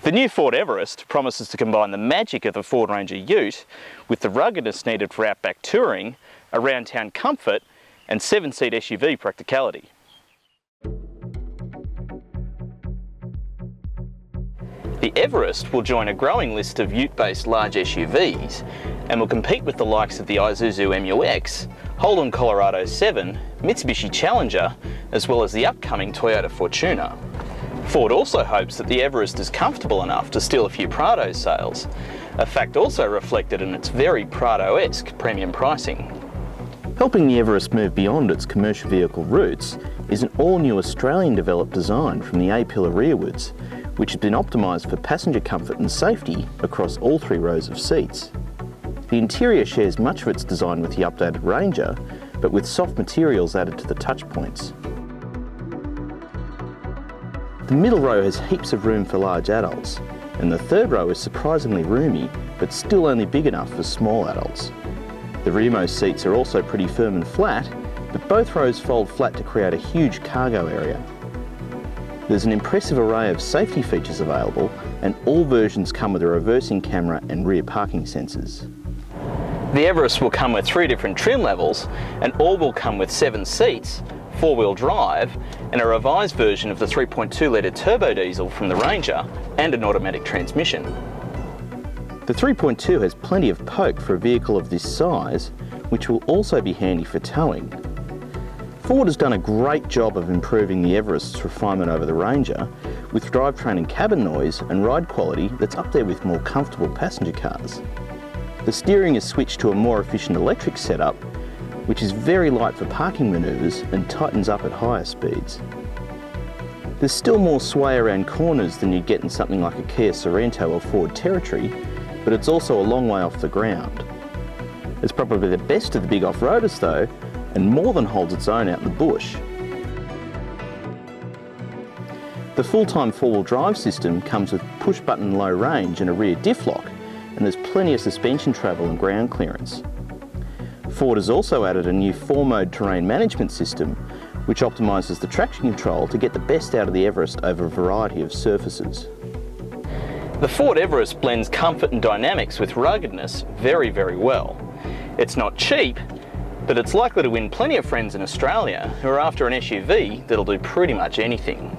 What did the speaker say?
The new Ford Everest promises to combine the magic of the Ford Ranger Ute with the ruggedness needed for outback touring, around town comfort and 7-seat SUV practicality. The Everest will join a growing list of ute-based large SUVs and will compete with the likes of the Isuzu MU-X, Holden Colorado 7, Mitsubishi Challenger, as well as the upcoming Toyota Fortuner. Ford also hopes that the Everest is comfortable enough to steal a few Prado sales, a fact also reflected in its very Prado-esque premium pricing. Helping the Everest move beyond its commercial vehicle roots is an all-new Australian-developed design from the A-pillar rearwards, which has been optimised for passenger comfort and safety across all 3 rows of seats. The interior shares much of its design with the updated Ranger, but with soft materials added to the touch points. The middle row has heaps of room for large adults, and the 3rd row is surprisingly roomy, but still only big enough for small adults. The rearmost seats are also pretty firm and flat, but both rows fold flat to create a huge cargo area. There's an impressive array of safety features available, and all versions come with a reversing camera and rear parking sensors. The Everest will come with 3 different trim levels, and all will come with 7 seats, 4-wheel drive, and a revised version of the 3.2 litre turbo diesel from the Ranger, and an automatic transmission. The 3.2 has plenty of poke for a vehicle of this size, which will also be handy for towing. Ford has done a great job of improving the Everest's refinement over the Ranger, with drivetrain and cabin noise and ride quality that's up there with more comfortable passenger cars. The steering is switched to a more efficient electric setup, which is very light for parking manoeuvres and tightens up at higher speeds. There's still more sway around corners than you'd get in something like a Kia Sorento or Ford Territory, but it's also a long way off the ground. It's probably the best of the big off-roaders though, and more than holds its own out in the bush. The full-time 4-wheel drive system comes with push-button low range and a rear diff lock, and there's plenty of suspension travel and ground clearance. Ford has also added a new 4-mode terrain management system, which optimises the traction control to get the best out of the Everest over a variety of surfaces. The Ford Everest blends comfort and dynamics with ruggedness very, very well. It's not cheap, but it's likely to win plenty of friends in Australia who are after an SUV that'll do pretty much anything.